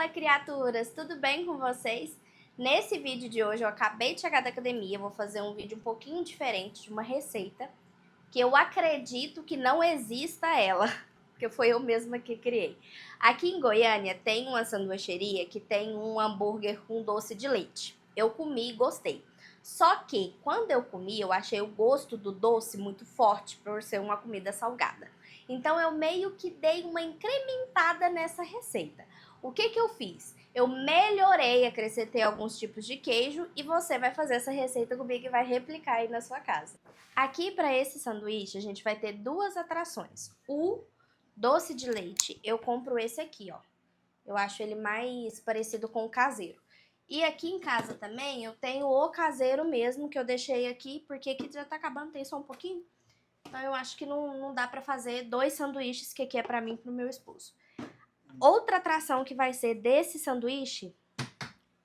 Fala, criaturas! Tudo bem com vocês? Nesse vídeo de hoje eu acabei de chegar da academia, vou fazer um vídeo um pouquinho diferente de uma receita que eu acredito que não exista ela, porque foi eu mesma que criei. Aqui em Goiânia tem uma sanduicheria que tem um hambúrguer com doce de leite. Eu comi e gostei. Só que quando eu comi, eu achei o gosto do doce muito forte por ser uma comida salgada. Então eu meio que dei uma incrementada nessa receita. O que eu fiz? Eu melhorei, acrescentei alguns tipos de queijo e você vai fazer essa receita comigo e vai replicar aí na sua casa. Aqui para esse sanduíche a gente vai ter duas atrações. O doce de leite, eu compro esse aqui, ó. Eu acho ele mais parecido com o caseiro. E aqui em casa também eu tenho o caseiro mesmo, que eu deixei aqui, porque aqui já tá acabando, tem só um pouquinho. Então eu acho que não dá pra fazer dois sanduíches, que aqui é pra mim e pro meu esposo. Outra atração que vai ser desse sanduíche,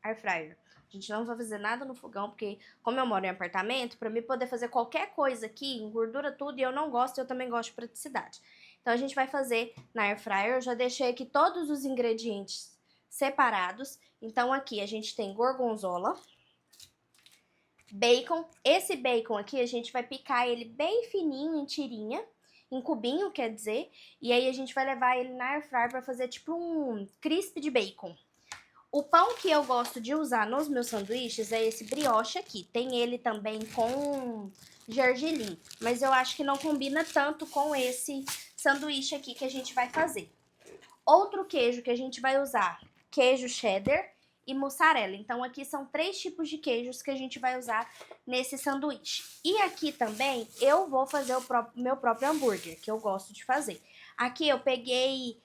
air fryer. A gente não vai fazer nada no fogão, porque como eu moro em apartamento, pra mim poder fazer qualquer coisa aqui, engordura tudo, e eu não gosto, eu também gosto de praticidade. Então a gente vai fazer na air fryer, eu já deixei aqui todos os ingredientes separados. Então aqui a gente tem gorgonzola, bacon. Esse bacon aqui a gente vai picar ele bem fininho em tirinha, em cubinho, quer dizer, e aí a gente vai levar ele na air fryer pra fazer tipo um crisp de bacon. O pão que eu gosto de usar nos meus sanduíches é esse brioche aqui. Tem ele também com gergelim, mas eu acho que não combina tanto com esse sanduíche aqui que a gente vai fazer. Outro queijo que a gente vai usar, queijo cheddar e mussarela. Então aqui são 3 tipos de queijos que a gente vai usar nesse sanduíche. E aqui também eu vou fazer o meu próprio hambúrguer, que eu gosto de fazer. Aqui eu peguei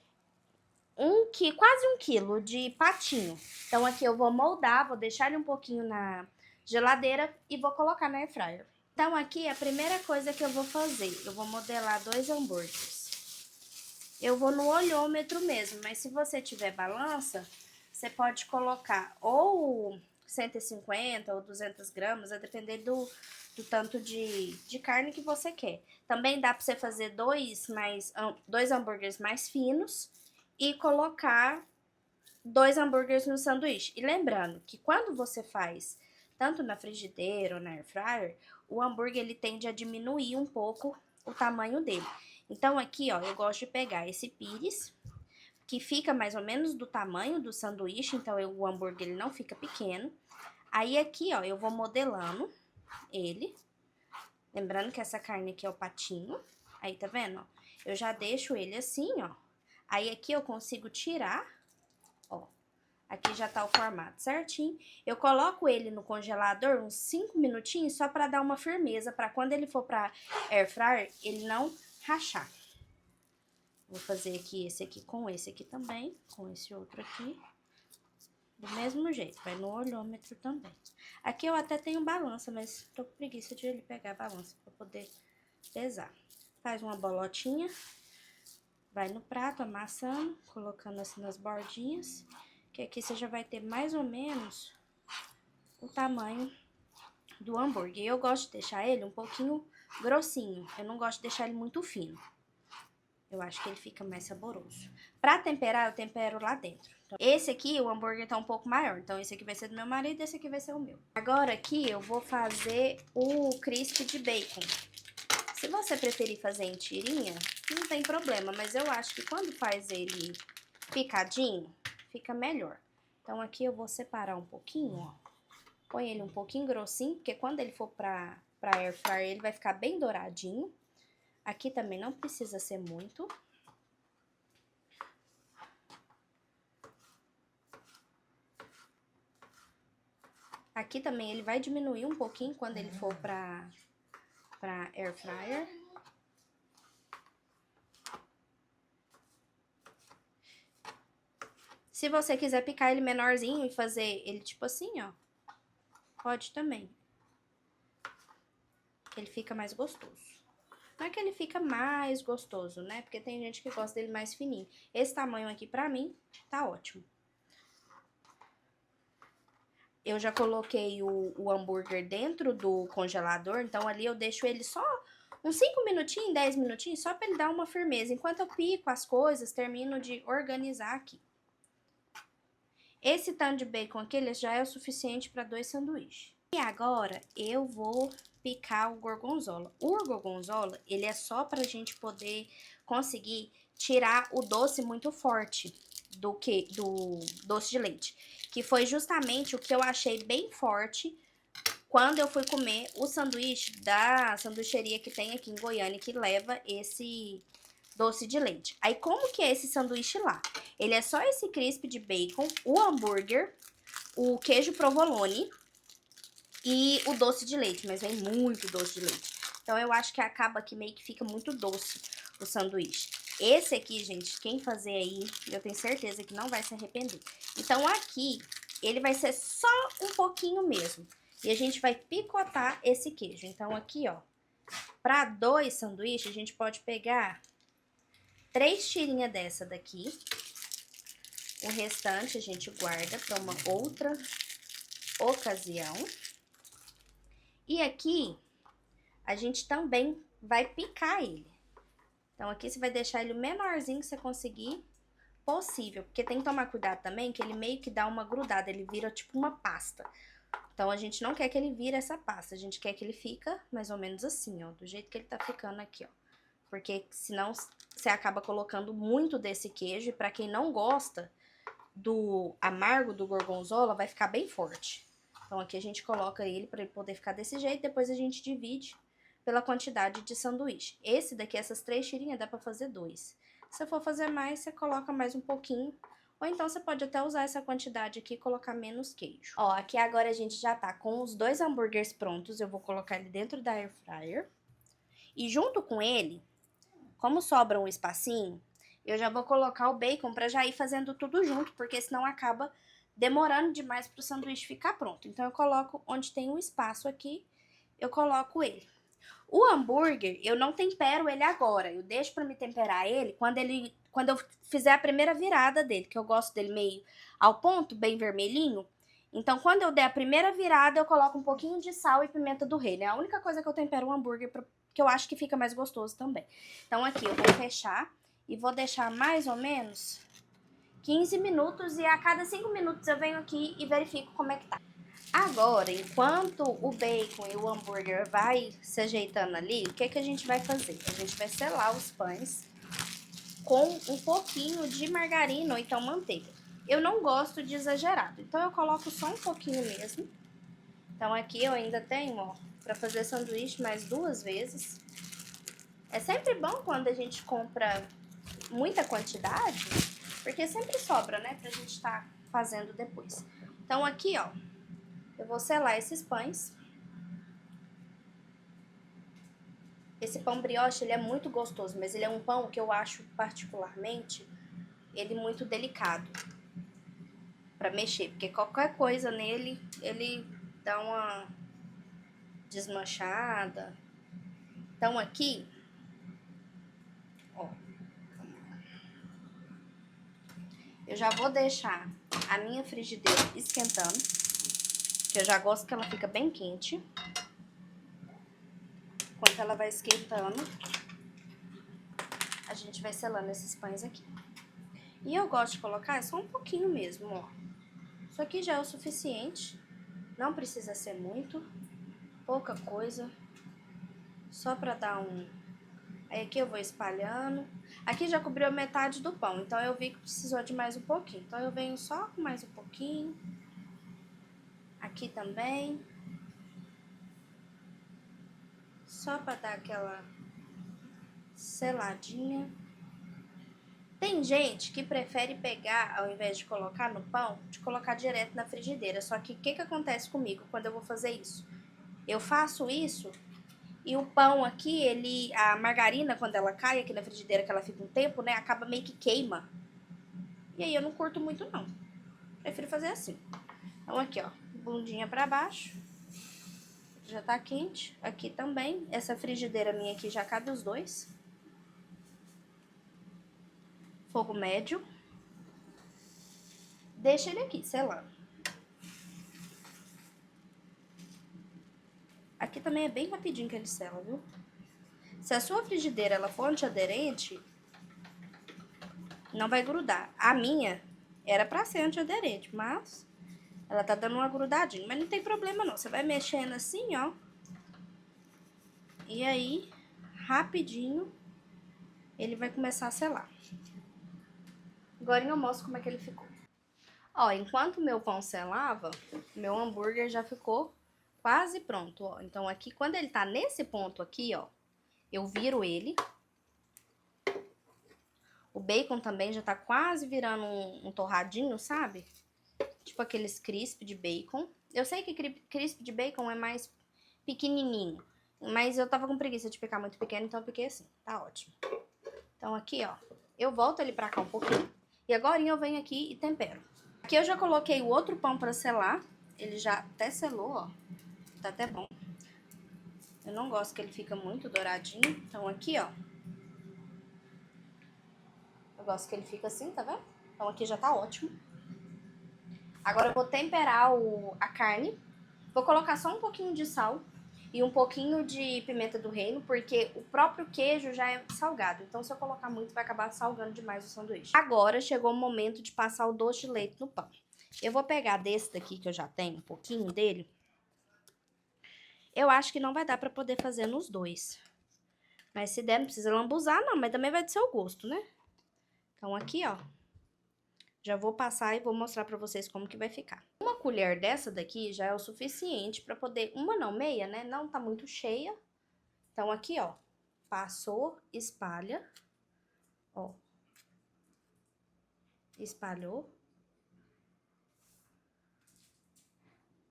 quase 1 quilo de patinho. Então aqui eu vou moldar, vou deixar ele um pouquinho na geladeira e vou colocar na air fryer. Então aqui a primeira coisa que eu vou fazer, eu vou modelar 2 hambúrgueres. Eu vou no olhômetro mesmo, mas se você tiver balança, você pode colocar ou 150 ou 200 gramas, a depender do tanto de carne que você quer. Também dá pra você fazer dois hambúrgueres mais finos e colocar 2 hambúrgueres no sanduíche. E lembrando que quando você faz tanto na frigideira ou na air fryer, o hambúrguer ele tende a diminuir um pouco o tamanho dele. Então aqui, ó, eu gosto de pegar esse pires, que fica mais ou menos do tamanho do sanduíche, então o hambúrguer ele não fica pequeno. Aí aqui, ó, eu vou modelando ele. Lembrando que essa carne aqui é o patinho. Aí, tá vendo, ó? Eu já deixo ele assim, ó. Aí aqui eu consigo tirar, ó. Aqui já tá o formato certinho. Eu coloco ele no congelador uns 5 minutinhos só pra dar uma firmeza, pra quando ele for pra air fryer, ele não rachar. Vou fazer aqui esse aqui com esse aqui também, com esse outro aqui. Do mesmo jeito, vai no olhômetro também. Aqui eu até tenho balança, mas tô com preguiça de ele pegar a balança pra poder pesar. Faz uma bolotinha, vai no prato amassando, colocando assim nas bordinhas, que aqui você já vai ter mais ou menos o tamanho do hambúrguer. Eu gosto de deixar ele um pouquinho grossinho, eu não gosto de deixar ele muito fino. Eu acho que ele fica mais saboroso. Pra temperar, eu tempero lá dentro. Então, esse aqui, o hambúrguer tá um pouco maior. Então, esse aqui vai ser do meu marido e esse aqui vai ser o meu. Agora aqui, eu vou fazer o crisp de bacon. Se você preferir fazer em tirinha, não tem problema. Mas eu acho que quando faz ele picadinho, fica melhor. Então, aqui eu vou separar um pouquinho, ó. Põe ele um pouquinho grossinho, porque quando ele for pra air fryer, ele vai ficar bem douradinho. Aqui também não precisa ser muito. Aqui também ele vai diminuir um pouquinho quando ele for pra air fryer. Se você quiser picar ele menorzinho e fazer ele tipo assim, ó, pode também. Ele fica mais gostoso. Não é que ele fica mais gostoso, né? Porque tem gente que gosta dele mais fininho. Esse tamanho aqui, pra mim, tá ótimo. Eu já coloquei o hambúrguer dentro do congelador, então ali eu deixo ele só uns 5 minutinhos, 10 minutinhos, só pra ele dar uma firmeza. Enquanto eu pico as coisas, termino de organizar aqui. Esse tanto de bacon aqui, ele já é o suficiente para 2 sanduíches. E agora, eu vou picar o gorgonzola. O gorgonzola, ele é só pra gente poder conseguir tirar o doce muito forte do doce de leite. Que foi justamente o que eu achei bem forte quando eu fui comer o sanduíche da sanduicheria que tem aqui em Goiânia, que leva esse doce de leite. Aí, como que é esse sanduíche lá? Ele é só esse crisp de bacon, o hambúrguer, o queijo provolone e o doce de leite, mas vem muito doce de leite. Então, eu acho que acaba que meio que fica muito doce o sanduíche. Esse aqui, gente, quem fazer aí, eu tenho certeza que não vai se arrepender. Então, aqui, ele vai ser só um pouquinho mesmo. E a gente vai picotar esse queijo. Então, aqui, ó, para 2 sanduíches, a gente pode pegar 3 tirinhas dessa daqui. O restante a gente guarda para uma outra ocasião. E aqui, a gente também vai picar ele. Então, aqui você vai deixar ele o menorzinho que você conseguir possível. Porque tem que tomar cuidado também que ele meio que dá uma grudada, ele vira tipo uma pasta. Então, a gente não quer que ele vire essa pasta, a gente quer que ele fica mais ou menos assim, ó. Do jeito que ele tá ficando aqui, ó. Porque senão você acaba colocando muito desse queijo. E pra quem não gosta do amargo do gorgonzola, vai ficar bem forte. Então, aqui a gente coloca ele pra ele poder ficar desse jeito. Depois a gente divide pela quantidade de sanduíche. Esse daqui, essas 3 tirinhas, dá pra fazer 2. Se for fazer mais, você coloca mais um pouquinho. Ou então, você pode até usar essa quantidade aqui e colocar menos queijo. Ó, aqui agora a gente já tá com os 2 hambúrgueres prontos. Eu vou colocar ele dentro da air fryer. E junto com ele, como sobra um espacinho, eu já vou colocar o bacon pra já ir fazendo tudo junto, porque senão acaba demorando demais pro sanduíche ficar pronto. Então, eu coloco onde tem um espaço aqui, eu coloco ele. O hambúrguer, eu não tempero ele agora. Eu deixo pra me temperar ele quando eu fizer a primeira virada dele, que eu gosto dele meio ao ponto, bem vermelhinho. Então, quando eu der a primeira virada, eu coloco um pouquinho de sal e pimenta do reino. É a única coisa que eu tempero o hambúrguer, que eu acho que fica mais gostoso também. Então, aqui eu vou fechar e vou deixar mais ou menos 15 minutos. E a cada 5 minutos eu venho aqui e verifico como é que tá. Agora, enquanto o bacon e o hambúrguer vai se ajeitando ali, o que que a gente vai fazer? A gente vai selar os pães com um pouquinho de margarina ou então manteiga. Eu não gosto de exagerado, então eu coloco só um pouquinho mesmo. Então aqui eu ainda tenho, ó, pra fazer sanduíche mais 2 vezes. É sempre bom quando a gente compra muita quantidade, porque sempre sobra, né, pra gente estar fazendo depois. Então aqui, ó, eu vou selar esses pães. Esse pão brioche, ele é muito gostoso, mas ele é um pão que eu acho particularmente ele muito delicado pra mexer, porque qualquer coisa nele, ele dá uma desmanchada. Então aqui, ó, eu já vou deixar a minha frigideira esquentando, que eu já gosto que ela fica bem quente. Enquanto ela vai esquentando, a gente vai selando esses pães aqui. E eu gosto de colocar só um pouquinho mesmo, ó. Isso aqui já é o suficiente, não precisa ser muito, pouca coisa, só pra dar um... Aí aqui eu vou espalhando. Aqui já cobriu metade do pão, então eu vi que precisou de mais um pouquinho. Então eu venho só com mais um pouquinho. Aqui também. Só pra dar aquela seladinha. Tem gente que prefere pegar, ao invés de colocar no pão, de colocar direto na frigideira. Só que o que que acontece comigo quando eu vou fazer isso? Eu faço isso e o pão aqui, a margarina, quando ela cai aqui na frigideira, que ela fica um tempo, né, acaba meio que queima. E aí eu não curto muito, não. Prefiro fazer assim. Então aqui, ó, bundinha pra baixo. Já tá quente. Aqui também. Essa frigideira minha aqui já cabe os 2. Fogo médio. Deixa ele aqui, selando. Aqui também é bem rapidinho que ele sela, viu? Se a sua frigideira ela for antiaderente, não vai grudar. A minha Era pra ser antiaderente, mas ela tá dando uma grudadinha. Mas não tem problema não, você vai mexendo assim, ó. E aí, rapidinho, ele vai começar a selar. Agora eu mostro como é que ele ficou. Ó, enquanto o meu pão selava, meu hambúrguer já ficou quase pronto, ó. Então aqui, quando ele tá nesse ponto aqui, ó, eu viro ele. O bacon também já tá quase virando um torradinho, sabe? Tipo aqueles crisp de bacon. Eu sei que crisp de bacon é mais pequenininho, mas eu tava com preguiça de picar muito pequeno, então eu piquei assim. Tá ótimo. Então aqui, ó, eu volto ele pra cá um pouquinho. E agora eu venho aqui e tempero. Aqui eu já coloquei o outro pão pra selar. Ele já até selou, ó. Tá até bom. Eu não gosto que ele fica muito douradinho. Então aqui, ó. Eu gosto que ele fica assim, tá vendo? Então aqui já tá ótimo. Agora eu vou temperar a carne. Vou colocar só um pouquinho de sal e um pouquinho de pimenta do reino, porque o próprio queijo já é salgado. Então se eu colocar muito vai acabar salgando demais o sanduíche. Agora chegou o momento de passar o doce de leite no pão. Eu vou pegar desse daqui que eu já tenho, um pouquinho dele. Eu acho que não vai dar pra poder fazer nos dois. Mas se der, não precisa lambuzar não, mas também vai do seu gosto, né? Então aqui, ó. Já vou passar e vou mostrar pra vocês como que vai ficar. Uma colher dessa daqui já é o suficiente pra poder... Uma não, meia, né? Não tá muito cheia. Então aqui, ó. Passou, espalha. Ó. Espalhou.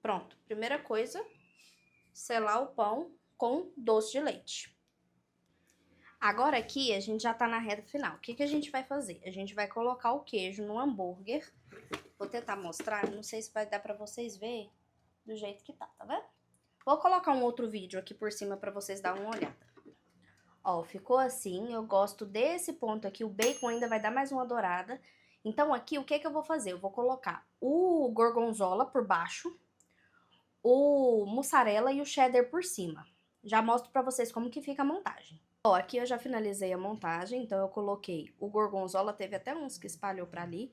Pronto. Primeira coisa, selar o pão com doce de leite. Agora aqui a gente já tá na reta final. O que que a gente vai fazer? A gente vai colocar o queijo no hambúrguer. Vou tentar mostrar, não sei se vai dar pra vocês verem do jeito que tá vendo? Vou colocar um outro vídeo aqui por cima pra vocês darem uma olhada. Ó, ficou assim, eu gosto desse ponto aqui, o bacon ainda vai dar mais uma dourada. Então aqui, o que que eu vou fazer? Eu vou colocar o gorgonzola por baixo, o mussarela e o cheddar por cima. Já mostro pra vocês como que fica a montagem. Ó, aqui eu já finalizei a montagem, então eu coloquei o gorgonzola, teve até uns que espalhou pra ali,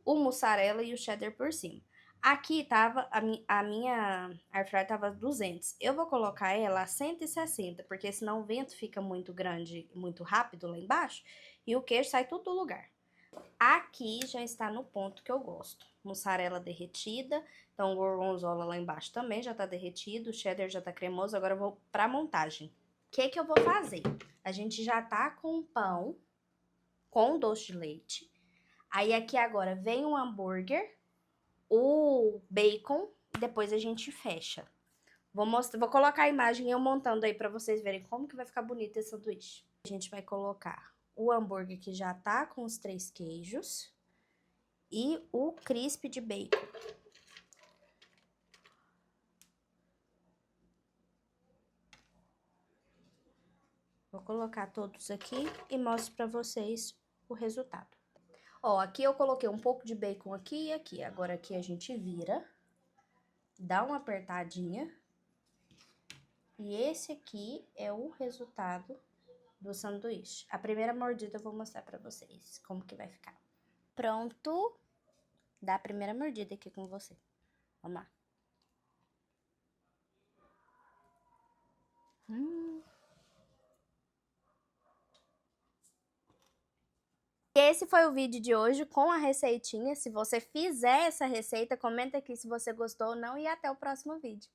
o mussarela e o cheddar por cima. Aqui tava, a minha air fryer tava 200. Eu vou colocar ela a 160, porque senão o vento fica muito grande, muito rápido lá embaixo, e o queijo sai tudo do lugar. Aqui já está no ponto que eu gosto. Mussarela derretida, então o gorgonzola lá embaixo também já tá derretido, o cheddar já tá cremoso, agora eu vou pra montagem. O que que eu vou fazer? A gente já tá com o pão com doce de leite. Aí aqui agora vem o hambúrguer, o bacon e depois a gente fecha. Vou colocar a imagem eu montando aí pra vocês verem como que vai ficar bonito esse sanduíche. A gente vai colocar o hambúrguer que já tá com os 3 queijos e o crisp de bacon. Vou colocar todos aqui e mostro pra vocês o resultado. Ó, aqui eu coloquei um pouco de bacon aqui e aqui. Agora aqui a gente vira, dá uma apertadinha. E esse aqui é o resultado do sanduíche. A primeira mordida eu vou mostrar pra vocês como que vai ficar. Pronto. Dá a primeira mordida aqui com você. Vamos lá. Esse foi o vídeo de hoje com a receitinha. Se você fizer essa receita, comenta aqui se você gostou ou não e até o próximo vídeo.